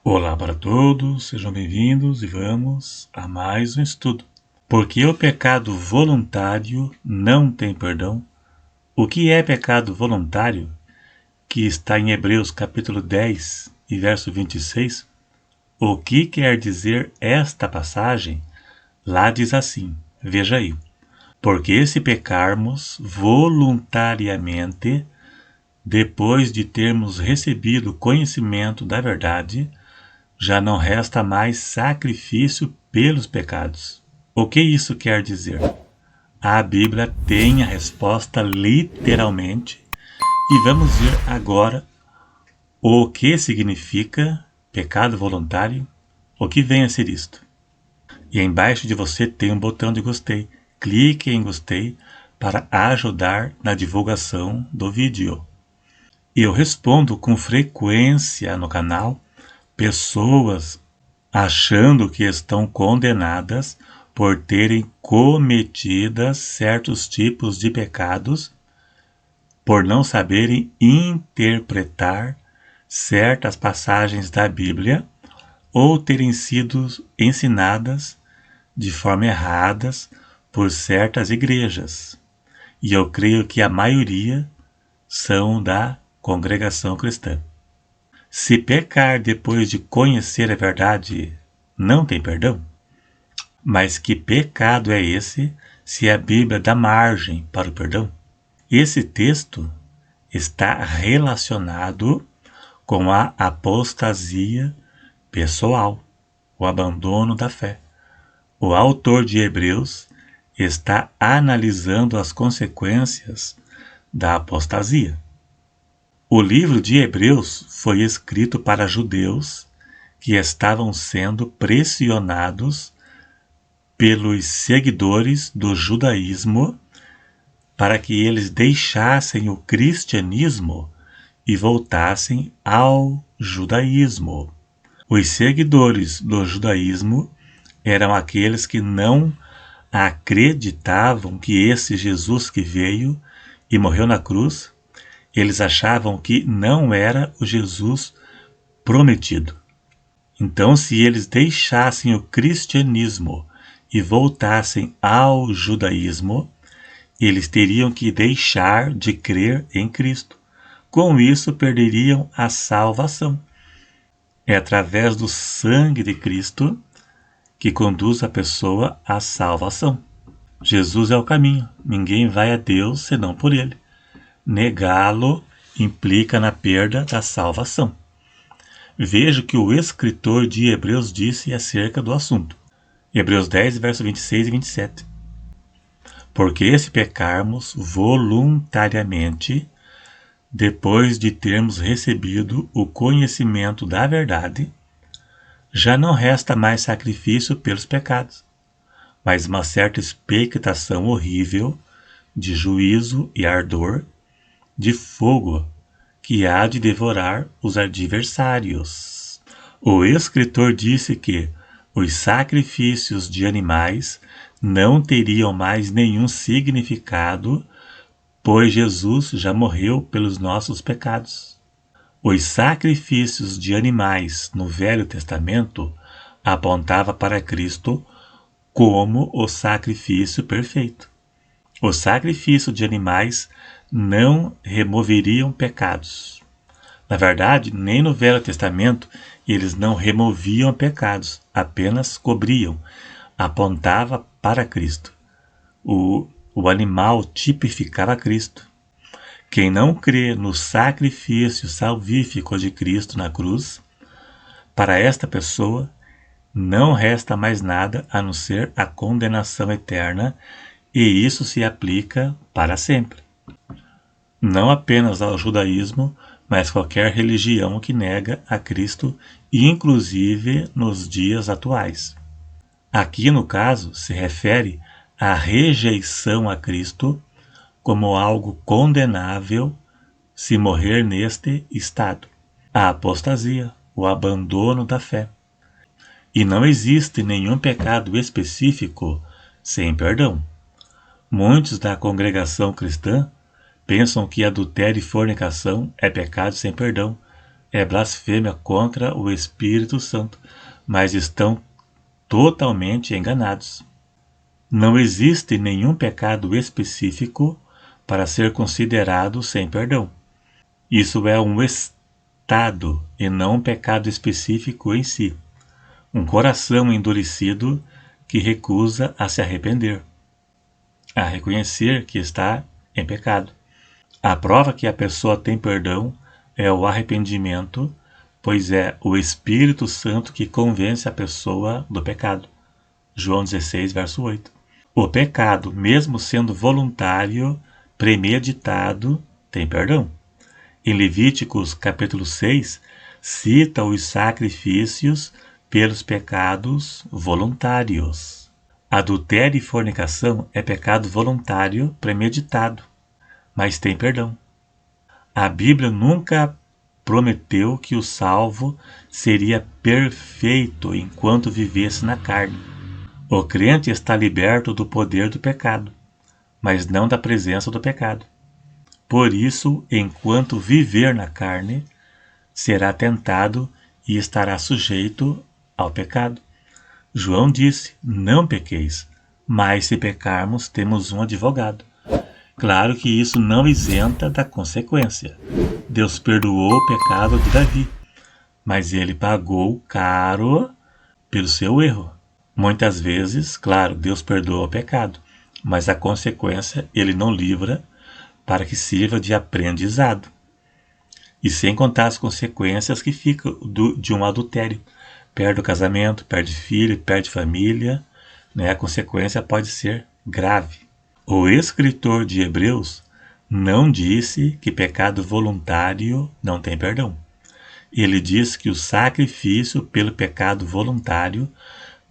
Olá para todos, sejam bem-vindos e vamos a mais um estudo. Porque o pecado voluntário não tem perdão? O que é pecado voluntário? Que está em Hebreus capítulo 10 e verso 26. O que quer dizer esta passagem? Lá diz assim, veja aí. Porque se pecarmos voluntariamente, depois de termos recebido conhecimento da verdade, já não resta mais sacrifício pelos pecados. O que isso quer dizer? A Bíblia tem a resposta literalmente e vamos ver agora o que significa pecado voluntário, o que vem a ser isto. E embaixo de você tem um botão de gostei. Clique em gostei para ajudar na divulgação do vídeo. Eu respondo com frequência no canal pessoas achando que estão condenadas por terem cometido certos tipos de pecados, por não saberem interpretar certas passagens da Bíblia ou terem sido ensinadas de forma errada por certas igrejas. E eu creio que a maioria são da congregação cristã. Se pecar depois de conhecer a verdade, não tem perdão? Mas que pecado é esse se a Bíblia dá margem para o perdão? Esse texto está relacionado com a apostasia pessoal, o abandono da fé. O autor de Hebreus está analisando as consequências da apostasia. O livro de Hebreus foi escrito para judeus que estavam sendo pressionados pelos seguidores do judaísmo para que eles deixassem o cristianismo e voltassem ao judaísmo. Os seguidores do judaísmo eram aqueles que não acreditavam que esse Jesus que veio e morreu na cruz, eles achavam que não era o Jesus prometido. Então, se eles deixassem o cristianismo e voltassem ao judaísmo, eles teriam que deixar de crer em Cristo. Com isso, perderiam a salvação. É através do sangue de Cristo que conduz a pessoa à salvação. Jesus é o caminho. Ninguém vai a Deus senão por ele. Negá-lo implica na perda da salvação. Veja o que o escritor de Hebreus disse acerca do assunto. Hebreus 10, verso 26 e 27. Porque se pecarmos voluntariamente, depois de termos recebido o conhecimento da verdade, já não resta mais sacrifício pelos pecados, mas uma certa expectação horrível de juízo e ardor, de fogo que há de devorar os adversários. O escritor disse que os sacrifícios de animais não teriam mais nenhum significado, pois Jesus já morreu pelos nossos pecados. Os sacrifícios de animais no Velho Testamento apontavam para Cristo como o sacrifício perfeito. O sacrifício de animais não removeriam pecados. Na verdade, nem no Velho Testamento eles não removiam pecados, apenas cobriam. Apontava para Cristo. O animal tipificava Cristo. Quem não crê no sacrifício salvífico de Cristo na cruz, para esta pessoa não resta mais nada a não ser a condenação eterna, e isso se aplica para sempre. Não apenas ao judaísmo, mas qualquer religião que nega a Cristo, inclusive nos dias atuais. Aqui, no caso, se refere à rejeição a Cristo como algo condenável se morrer neste estado. A apostasia, o abandono da fé. E não existe nenhum pecado específico sem perdão. Muitos da congregação cristã pensam que adultério e fornicação é pecado sem perdão. é blasfêmia contra o Espírito Santo, mas estão totalmente enganados. Não existe nenhum pecado específico para ser considerado sem perdão. Isso é um estado e não um pecado específico em si. Um coração endurecido que recusa a se arrepender, a reconhecer que está em pecado. A prova que a pessoa tem perdão é o arrependimento, pois é o Espírito Santo que convence a pessoa do pecado. João 16, verso 8. O pecado, mesmo sendo voluntário, premeditado, tem perdão. Em Levíticos capítulo 6, cita os sacrifícios pelos pecados voluntários. Adultério e fornicação é pecado voluntário premeditado, mas tem perdão. A Bíblia nunca prometeu que o salvo seria perfeito enquanto vivesse na carne. O crente está liberto do poder do pecado, mas não da presença do pecado. Por isso, enquanto viver na carne, será tentado e estará sujeito ao pecado. João disse: não pequeis, mas se pecarmos, temos um advogado. Claro que isso não isenta da consequência. Deus perdoou o pecado de Davi, mas ele pagou caro pelo seu erro. Muitas vezes, claro, Deus perdoa o pecado, mas a consequência ele não livra para que sirva de aprendizado. E sem contar as consequências que ficam de um adultério. Perde o casamento, perde filho, perde família, né? A consequência pode ser grave. O escritor de Hebreus não disse que pecado voluntário não tem perdão. Ele diz que o sacrifício pelo pecado voluntário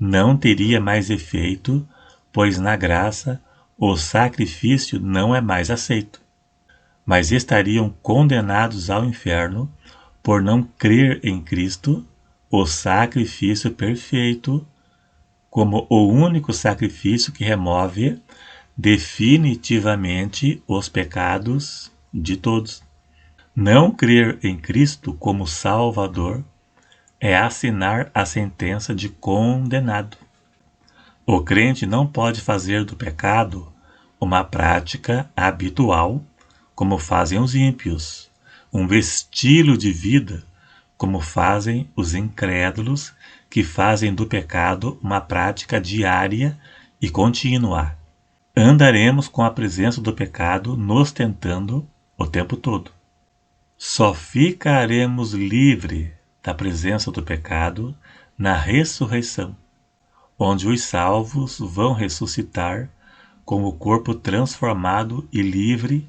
não teria mais efeito, pois na graça o sacrifício não é mais aceito. Mas estariam condenados ao inferno por não crer em Cristo, o sacrifício perfeito, como o único sacrifício que remove definitivamente os pecados de todos. Não crer em Cristo como Salvador é assinar a sentença de condenado. O crente não pode fazer do pecado uma prática habitual, como fazem os ímpios, um estilo de vida, como fazem os incrédulos, que fazem do pecado uma prática diária e contínua. Andaremos com a presença do pecado nos tentando o tempo todo. Só ficaremos livres da presença do pecado na ressurreição, onde os salvos vão ressuscitar com o corpo transformado e livre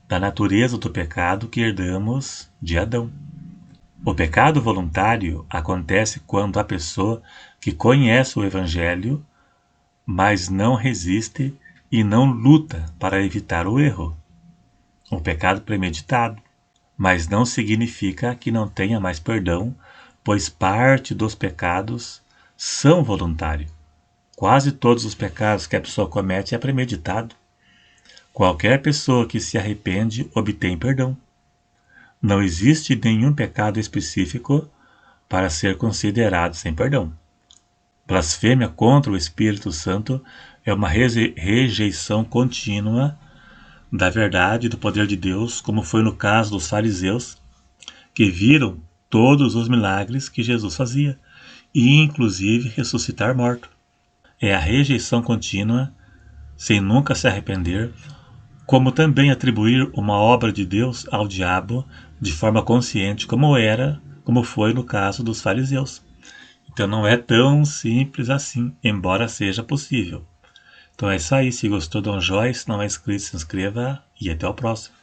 da natureza do pecado que herdamos de Adão. O pecado voluntário acontece quando a pessoa que conhece o Evangelho, mas não resiste e não luta para evitar o erro. O pecado premeditado, mas não significa que não tenha mais perdão, pois parte dos pecados são voluntários. Quase todos os pecados que a pessoa comete é premeditado. Qualquer pessoa que se arrepende obtém perdão. Não existe nenhum pecado específico para ser considerado sem perdão. Blasfêmia contra o Espírito Santo é uma rejeição contínua da verdade e do poder de Deus, como foi no caso dos fariseus, que viram todos os milagres que Jesus fazia, e inclusive ressuscitar morto. É a rejeição contínua, sem nunca se arrepender, como também atribuir uma obra de Deus ao diabo de forma consciente, como foi no caso dos fariseus. Então não é tão simples assim, embora seja possível. Então é isso aí. Se gostou, dá um joinha. Se não é inscrito, se inscreva e até o próximo.